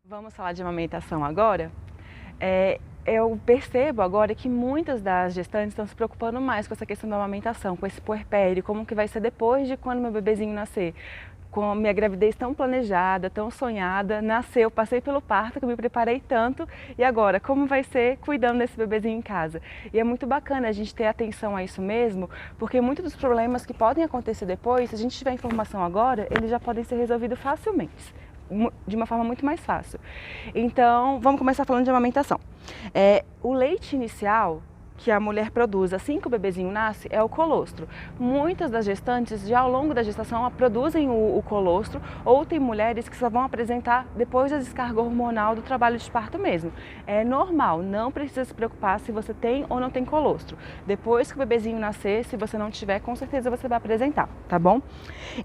Vamos falar de amamentação agora? Eu percebo agora que muitas das gestantes estão se preocupando mais com essa questão da amamentação, com esse puerpério, como que vai ser depois de quando meu bebezinho nascer. Com a minha gravidez tão planejada, tão sonhada, nasceu, passei pelo parto, que eu me preparei tanto, e agora, como vai ser cuidando desse bebezinho em casa? E é muito bacana a gente ter atenção a isso mesmo, porque muitos dos problemas que podem acontecer depois, se a gente tiver informação agora, eles já podem ser resolvidos facilmente, de uma forma muito mais fácil. Então, vamos começar falando de amamentação. O leite inicial que a mulher produz assim que o bebezinho nasce é o colostro. Muitas das gestantes já ao longo da gestação produzem o colostro, ou tem mulheres que só vão apresentar depois da descarga hormonal do trabalho de parto mesmo. É normal, não precisa se preocupar se você tem ou não tem colostro. Depois que o bebezinho nascer, se você não tiver, com certeza você vai apresentar, tá bom?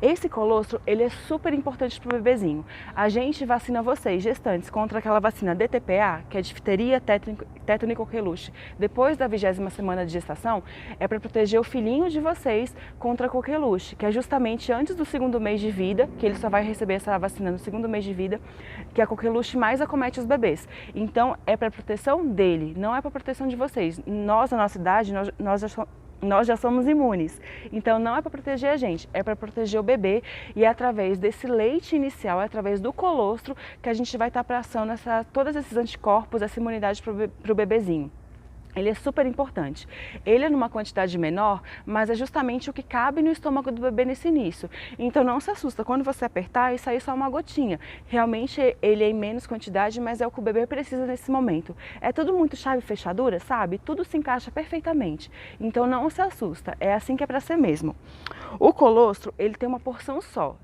Esse colostro, ele é super importante para o bebezinho. A gente vacina vocês, gestantes, contra aquela vacina DTPA, que é difteria, tétano e coqueluche, depois da 20ª semana de gestação, é para proteger o filhinho de vocês contra a coqueluche, que é justamente antes do 2º mês de vida, que ele só vai receber essa vacina no 2º mês de vida, que a coqueluche mais acomete os bebês. Então, é para proteção dele, não é para proteção de vocês. Nós, na nossa idade, nós já somos imunes, então não é para proteger a gente, é para proteger o bebê, e é através desse leite inicial, é através do colostro que a gente vai estar passando todos esses anticorpos, essa imunidade para o bebezinho. Ele é super importante. Ele é numa quantidade menor, mas é justamente o que cabe no estômago do bebê nesse início. Então não se assusta quando você apertar e sair só uma gotinha. Realmente ele é em menos quantidade, mas é o que o bebê precisa nesse momento. É tudo muito chave e fechadura, sabe? Tudo se encaixa perfeitamente. Então não se assusta, é assim que é para ser mesmo. O colostro, ele tem uma porção só.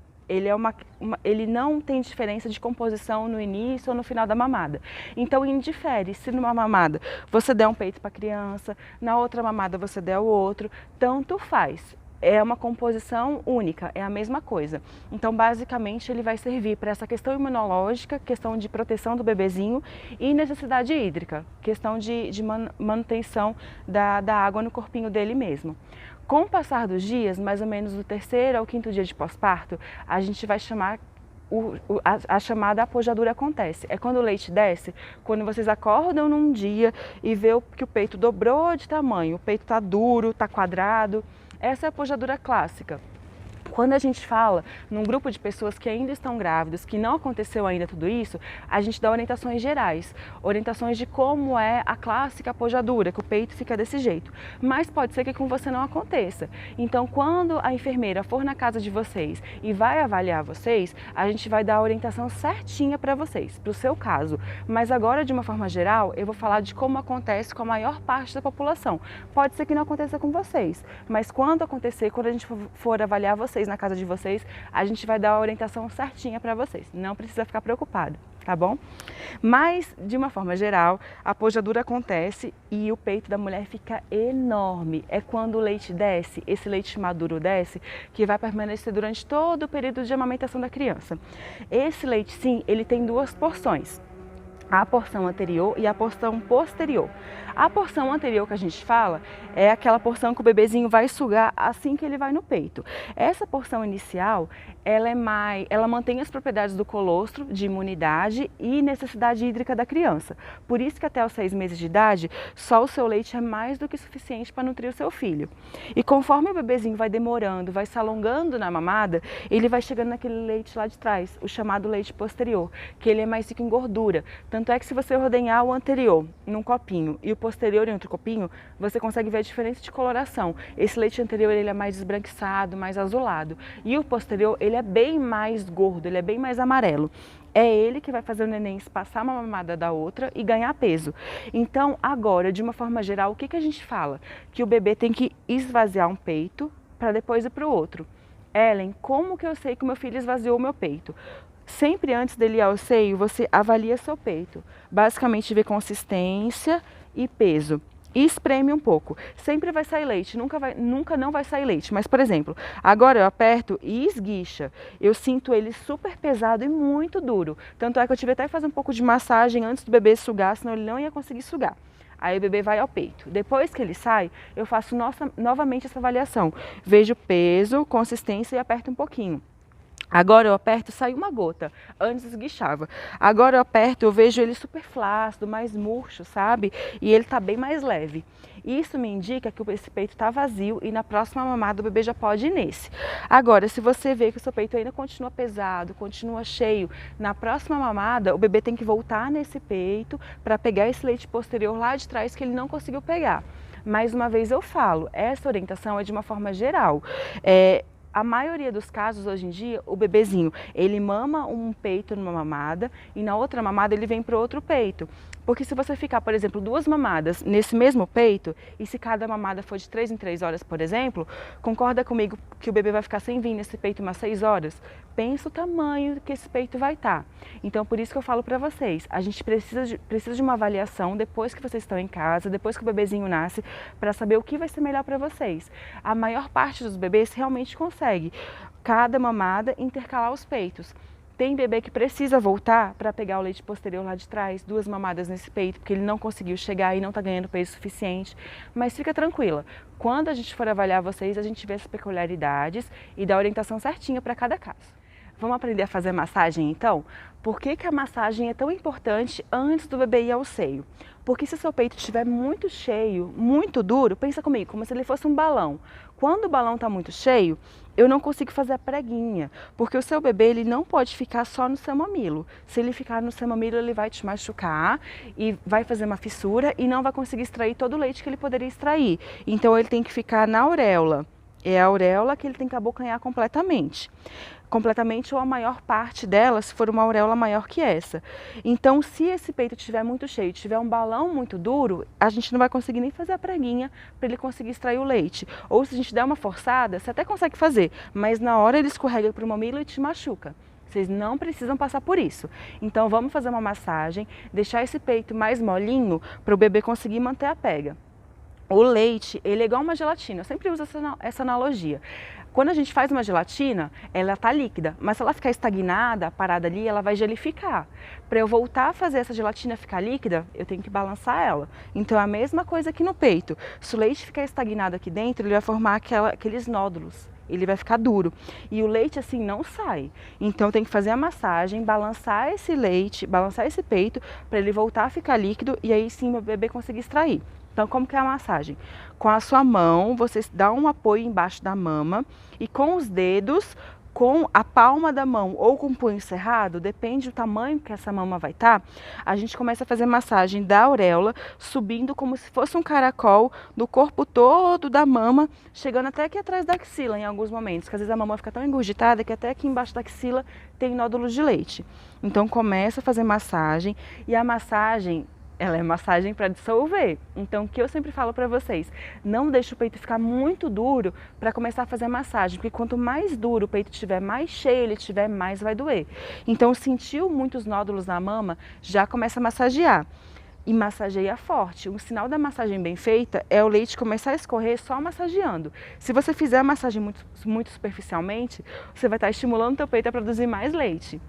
Ele não tem diferença de composição no início ou no final da mamada. Então indifere se numa mamada você der um peito para a criança, na outra mamada você der o outro, tanto faz. É uma composição única, é a mesma coisa. Então, basicamente, ele vai servir para essa questão imunológica, questão de proteção do bebezinho e necessidade hídrica, questão de manutenção da água no corpinho dele mesmo. Com o passar dos dias, mais ou menos do 3º ao 5º dia de pós-parto, a gente vai chamar a chamada apojadura acontece. É quando o leite desce, quando vocês acordam num dia e vê que o peito dobrou de tamanho, o peito está duro, está quadrado. Essa é a apojadura clássica. Quando a gente fala num grupo de pessoas que ainda estão grávidas, que não aconteceu ainda tudo isso, a gente dá orientações gerais, orientações de como é a clássica apojadura, que o peito fica desse jeito. Mas pode ser que com você não aconteça. Então, quando a enfermeira for na casa de vocês e vai avaliar vocês, a gente vai dar a orientação certinha para vocês, para o seu caso. Mas agora, de uma forma geral, eu vou falar de como acontece com a maior parte da população. Pode ser que não aconteça com vocês, mas quando acontecer, quando a gente for avaliar vocês na casa de vocês, a gente vai dar a orientação certinha para vocês. Não precisa ficar preocupado, tá bom? Mas, de uma forma geral, a apojadura acontece e o peito da mulher fica enorme. É quando o leite desce, esse leite maduro desce, que vai permanecer durante todo o período de amamentação da criança. Esse leite, sim, ele tem 2 porções. A porção anterior e a porção posterior. A porção anterior que a gente fala é aquela porção que o bebezinho vai sugar assim que ele vai no peito. Essa porção inicial, ela mantém as propriedades do colostro, de imunidade e necessidade hídrica da criança. Por isso que até os 6 meses de idade, só o seu leite é mais do que suficiente para nutrir o seu filho. E conforme o bebezinho vai demorando, vai se alongando na mamada, ele vai chegando naquele leite lá de trás, o chamado leite posterior, que ele é mais rico em gordura. Tanto é que se você ordenhar o anterior num copinho e o posterior em outro copinho, você consegue ver a diferença de coloração. Esse leite anterior ele é mais esbranquiçado, mais azulado. E o posterior ele é bem mais gordo, ele é bem mais amarelo. É ele que vai fazer o neném espaçar uma mamada da outra e ganhar peso. Então, agora, de uma forma geral, o que a gente fala? Que o bebê tem que esvaziar um peito para depois ir para o outro. Ellen, como que eu sei que o meu filho esvaziou o meu peito? Sempre antes dele ir ao seio, você avalia seu peito. Basicamente vê consistência e peso. E espreme um pouco. Sempre vai sair leite, nunca não vai sair leite. Mas, por exemplo, agora eu aperto e esguicha. Eu sinto ele super pesado e muito duro. Tanto é que eu tive até que fazer um pouco de massagem antes do bebê sugar, senão ele não ia conseguir sugar. Aí o bebê vai ao peito. Depois que ele sai, eu faço novamente essa avaliação. Vejo peso, consistência e aperto um pouquinho. Agora eu aperto, sai uma gota. Antes esguichava. Agora eu aperto, eu vejo ele super flácido, mais murcho, sabe? E ele tá bem mais leve. Isso me indica que esse peito tá vazio e na próxima mamada o bebê já pode ir nesse. Agora, se você vê que o seu peito ainda continua pesado, continua cheio, na próxima mamada o bebê tem que voltar nesse peito para pegar esse leite posterior lá de trás que ele não conseguiu pegar. Mais uma vez eu falo, essa orientação é de uma forma geral. A maioria dos casos hoje em dia, o bebezinho, ele mama um peito numa mamada e na outra mamada ele vem para o outro peito. Porque se você ficar, por exemplo, 2 mamadas nesse mesmo peito, e se cada mamada for de 3 em 3 horas, por exemplo, concorda comigo que o bebê vai ficar sem vir nesse peito umas 6 horas? Pensa o tamanho que esse peito vai estar. Então, por isso que eu falo para vocês, a gente precisa de uma avaliação depois que vocês estão em casa, depois que o bebezinho nasce, para saber o que vai ser melhor para vocês. A maior parte dos bebês realmente consegue, cada mamada, intercalar os peitos. Tem bebê que precisa voltar para pegar o leite posterior lá de trás, 2 mamadas nesse peito, porque ele não conseguiu chegar e não está ganhando peso suficiente. Mas fica tranquila, quando a gente for avaliar vocês, a gente vê as peculiaridades e dá a orientação certinha para cada caso. Vamos aprender a fazer massagem então? Por que a massagem é tão importante antes do bebê ir ao seio? Porque se seu peito estiver muito cheio, muito duro, pensa comigo, como se ele fosse um balão. Quando o balão está muito cheio, eu não consigo fazer a preguinha, porque o seu bebê ele não pode ficar só no seu mamilo. Se ele ficar no seu mamilo, ele vai te machucar e vai fazer uma fissura e não vai conseguir extrair todo o leite que ele poderia extrair. Então ele tem que ficar na auréola. É a auréola que ele tem que abocanhar completamente ou a maior parte dela, se for uma auréola maior que essa. Então, se esse peito estiver muito cheio, tiver um balão muito duro, a gente não vai conseguir nem fazer a preguinha para ele conseguir extrair o leite. Ou se a gente der uma forçada, você até consegue fazer, mas na hora ele escorrega para o mamilo e te machuca. Vocês não precisam passar por isso. Então, vamos fazer uma massagem, deixar esse peito mais molinho para o bebê conseguir manter a pega. O leite, ele é igual uma gelatina, eu sempre uso essa analogia. Quando a gente faz uma gelatina, ela está líquida, mas se ela ficar estagnada, parada ali, ela vai gelificar. Para eu voltar a fazer essa gelatina ficar líquida, eu tenho que balançar ela. Então é a mesma coisa aqui no peito. Se o leite ficar estagnado aqui dentro, ele vai formar aqueles nódulos. Ele vai ficar duro. E o leite assim não sai. Então tem que fazer a massagem, balançar esse leite, balançar esse peito, para ele voltar a ficar líquido e aí sim o bebê conseguir extrair. Então, como que é a massagem? Com a sua mão, você dá um apoio embaixo da mama e com os dedos, com a palma da mão ou com o punho cerrado, depende do tamanho que essa mama vai estar, a gente começa a fazer massagem da auréola, subindo como se fosse um caracol do corpo todo da mama, chegando até aqui atrás da axila em alguns momentos, que às vezes a mama fica tão engurgitada que até aqui embaixo da axila tem nódulos de leite. Então, começa a fazer massagem e a massagem, ela é massagem para dissolver. Então, o que eu sempre falo para vocês, não deixe o peito ficar muito duro para começar a fazer a massagem, porque quanto mais duro o peito estiver, mais cheio ele estiver, mais vai doer. Então, sentiu muitos nódulos na mama, já começa a massagear. E massageia forte. Um sinal da massagem bem feita é o leite começar a escorrer só massageando. Se você fizer a massagem muito superficialmente, você vai estar estimulando o teu peito a produzir mais leite.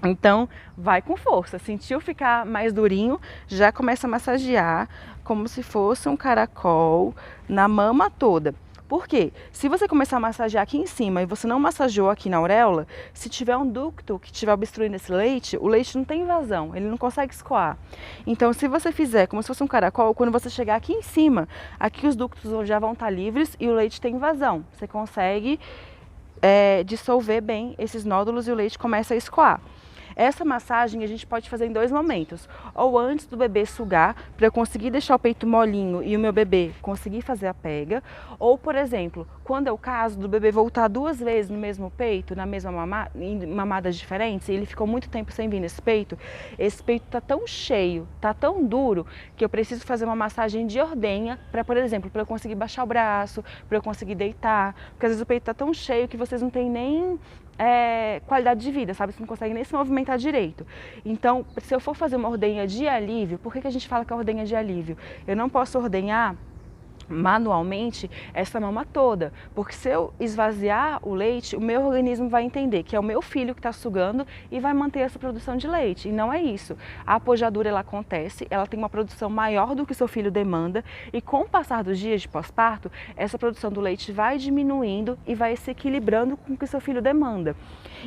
Então, vai com força. Sentiu ficar mais durinho, já começa a massagear como se fosse um caracol na mama toda. Por quê? Se você começar a massagear aqui em cima e você não massageou aqui na auréola, se tiver um ducto que estiver obstruindo esse leite, o leite não tem vazão, ele não consegue escoar. Então, se você fizer como se fosse um caracol, quando você chegar aqui em cima, aqui os ductos já vão estar livres e o leite tem vazão. Você consegue dissolver bem esses nódulos e o leite começa a escoar. Essa massagem a gente pode fazer em 2 momentos, ou antes do bebê sugar, para eu conseguir deixar o peito molinho e o meu bebê conseguir fazer a pega, ou, por exemplo, quando é o caso do bebê voltar 2 vezes no mesmo peito, na mesma mamada, em mamadas diferentes, e ele ficou muito tempo sem vir nesse peito, esse peito está tão cheio, está tão duro, que eu preciso fazer uma massagem de ordenha, para, por exemplo, para eu conseguir baixar o braço, para eu conseguir deitar, porque às vezes o peito está tão cheio que vocês não têm nem qualidade de vida, sabe? Você não consegue nem se movimentar direito. Então, se eu for fazer uma ordenha de alívio, por que a gente fala que a ordenha é de alívio? Eu não posso ordenhar manualmente essa mama toda, porque se eu esvaziar o leite, o meu organismo vai entender que é o meu filho que está sugando e vai manter essa produção de leite, e não é isso. A apojadura ela acontece, ela tem uma produção maior do que seu filho demanda, e com o passar dos dias de pós-parto, essa produção do leite vai diminuindo e vai se equilibrando com o que seu filho demanda.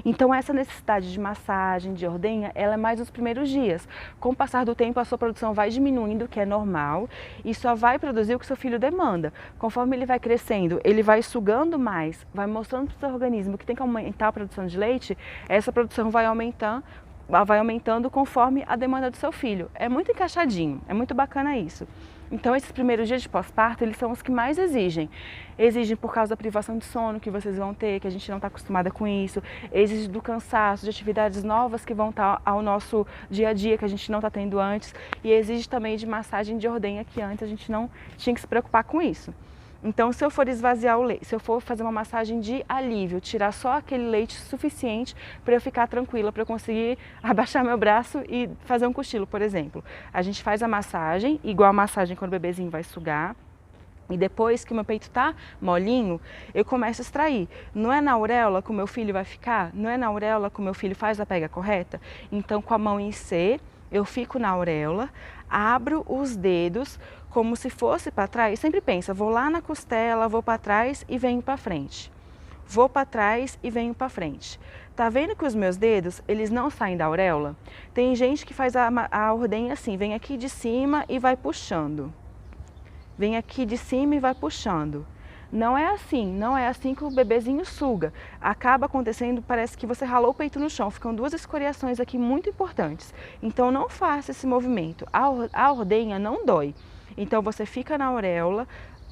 Então essa necessidade de massagem, de ordenha, ela é mais nos primeiros dias. Com o passar do tempo, a sua produção vai diminuindo, que é normal, e só vai produzir o que seu filho demanda. Conforme ele vai crescendo, ele vai sugando mais, vai mostrando para o seu organismo que tem que aumentar a produção de leite, essa produção vai aumentando conforme a demanda do seu filho. É muito encaixadinho, é muito bacana isso. Então esses primeiros dias de pós-parto, eles são os que mais exigem. Exigem por causa da privação de sono que vocês vão ter, que a gente não está acostumada com isso. Exige do cansaço, de atividades novas que vão estar ao nosso dia a dia, que a gente não está tendo antes. E exige também de massagem de ordenha, que antes a gente não tinha que se preocupar com isso. Então, se eu for esvaziar o leite, se eu for fazer uma massagem de alívio, tirar só aquele leite suficiente para eu ficar tranquila, para eu conseguir abaixar meu braço e fazer um cochilo, por exemplo. A gente faz a massagem, igual a massagem quando o bebezinho vai sugar. E depois que o meu peito tá molinho, eu começo a extrair. Não é na auréola que o meu filho vai ficar? Não é na auréola que o meu filho faz a pega correta? Então, com a mão em C, eu fico na auréola, abro os dedos como se fosse para trás. Sempre pensa, vou lá na costela, vou para trás e venho para frente. Vou para trás e venho para frente. Tá vendo que os meus dedos, eles não saem da auréola? Tem gente que faz a ordenha assim, vem aqui de cima e vai puxando. Vem aqui de cima e vai puxando. Não é assim que o bebezinho suga. Acaba acontecendo, parece que você ralou o peito no chão. Ficam duas escoriações aqui muito importantes. Então não faça esse movimento. A ordenha não dói. Então você fica na auréola,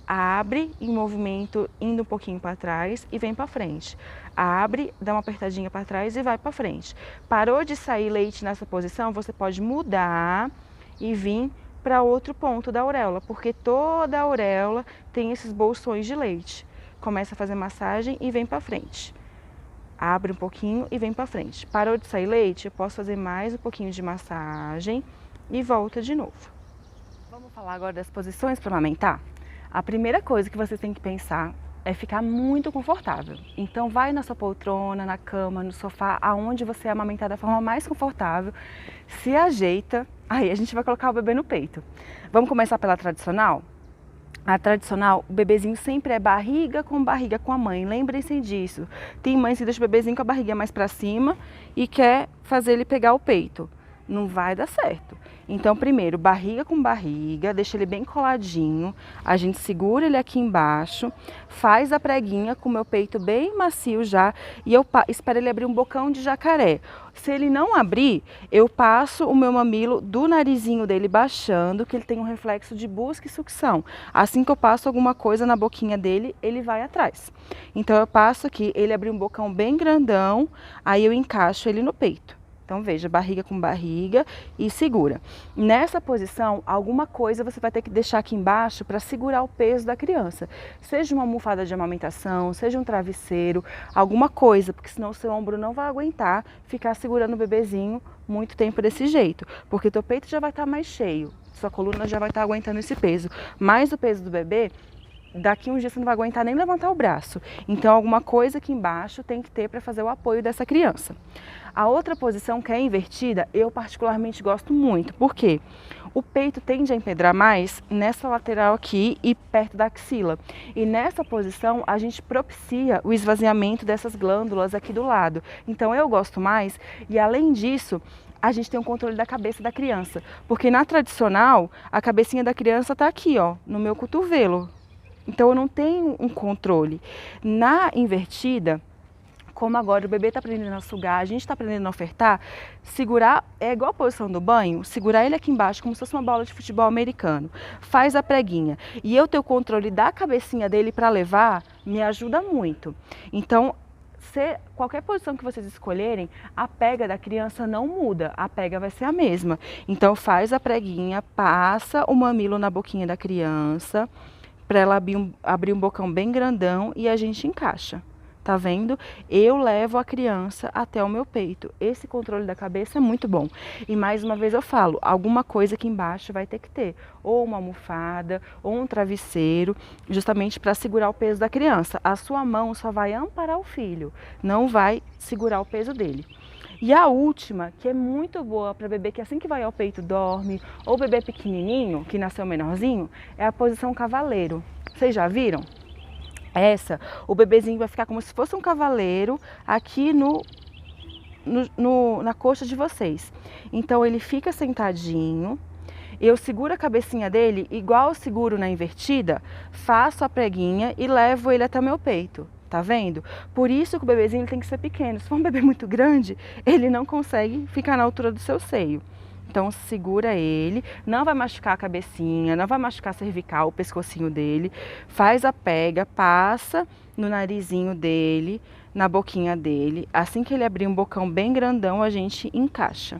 abre em movimento, indo um pouquinho para trás e vem para frente. Abre, dá uma apertadinha para trás e vai para frente. Parou de sair leite nessa posição, você pode mudar e vir para outro ponto da auréola, porque toda a auréola tem esses bolsões de leite. Começa a fazer massagem e vem para frente. Abre um pouquinho e vem para frente. Parou de sair leite, eu posso fazer mais um pouquinho de massagem e volta de novo. Vamos falar agora das posições para amamentar? A primeira coisa que você tem que pensar é ficar muito confortável. Então vai na sua poltrona, na cama, no sofá, aonde você amamentar da forma mais confortável, se ajeita, aí a gente vai colocar o bebê no peito. Vamos começar pela tradicional? A tradicional, o bebezinho sempre é barriga com a mãe, lembrem-se disso. Tem mães que deixam o bebezinho com a barriga mais para cima e quer fazer ele pegar o peito. Não vai dar certo. Então, primeiro, barriga com barriga, deixa ele bem coladinho, a gente segura ele aqui embaixo, faz a preguinha com o meu peito bem macio já e eu espero ele abrir um bocão de jacaré. Se ele não abrir, eu passo o meu mamilo do narizinho dele baixando, que ele tem um reflexo de busca e sucção. Assim que eu passo alguma coisa na boquinha dele, ele vai atrás. Então, eu passo aqui, ele abrir um bocão bem grandão, aí eu encaixo ele no peito. Então veja, barriga com barriga e segura. Nessa posição, alguma coisa você vai ter que deixar aqui embaixo para segurar o peso da criança. Seja uma almofada de amamentação, seja um travesseiro, alguma coisa, porque senão o seu ombro não vai aguentar ficar segurando o bebezinho muito tempo desse jeito. Porque teu peito já vai estar mais cheio, sua coluna já vai estar aguentando esse peso. Mais o peso do bebê, daqui uns dias você não vai aguentar nem levantar o braço. Então alguma coisa aqui embaixo tem que ter para fazer o apoio dessa criança. A outra posição, que é invertida, eu particularmente gosto muito. Por quê? O peito tende a empedrar mais nessa lateral aqui e perto da axila. E nessa posição a gente propicia o esvaziamento dessas glândulas aqui do lado. Então eu gosto mais e além disso, a gente tem um controle da cabeça da criança. Porque na tradicional, a cabecinha da criança está aqui, ó, no meu cotovelo. Então eu não tenho um controle. Na invertida, como agora o bebê está aprendendo a sugar, a gente está aprendendo a ofertar, segurar, é igual a posição do banho, segurar ele aqui embaixo como se fosse uma bola de futebol americano. Faz a preguinha. E eu ter o controle da cabecinha dele para levar, me ajuda muito. Então, qualquer posição que vocês escolherem, a pega da criança não muda, a pega vai ser a mesma. Então faz a preguinha, passa o mamilo na boquinha da criança, para ela abrir um bocão bem grandão e a gente encaixa. Tá vendo? Eu levo a criança até o meu peito. Esse controle da cabeça é muito bom. E mais uma vez eu falo, alguma coisa aqui embaixo vai ter que ter. Ou uma almofada, ou um travesseiro, justamente para segurar o peso da criança. A sua mão só vai amparar o filho, não vai segurar o peso dele. E a última, que é muito boa para bebê que assim que vai ao peito dorme, ou bebê pequenininho, que nasceu menorzinho, é a posição cavaleiro. Vocês já viram? Essa, o bebezinho vai ficar como se fosse um cavaleiro aqui na coxa de vocês. Então ele fica sentadinho, eu seguro a cabecinha dele igual eu seguro na invertida, faço a preguinha e levo ele até o meu peito. Tá vendo? Por isso que o bebezinho tem que ser pequeno. Se for um bebê muito grande, ele não consegue ficar na altura do seu seio. Então segura ele, não vai machucar a cabecinha, não vai machucar a cervical, o pescocinho dele. Faz a pega, passa no narizinho dele, na boquinha dele. Assim que ele abrir um bocão bem grandão, a gente encaixa.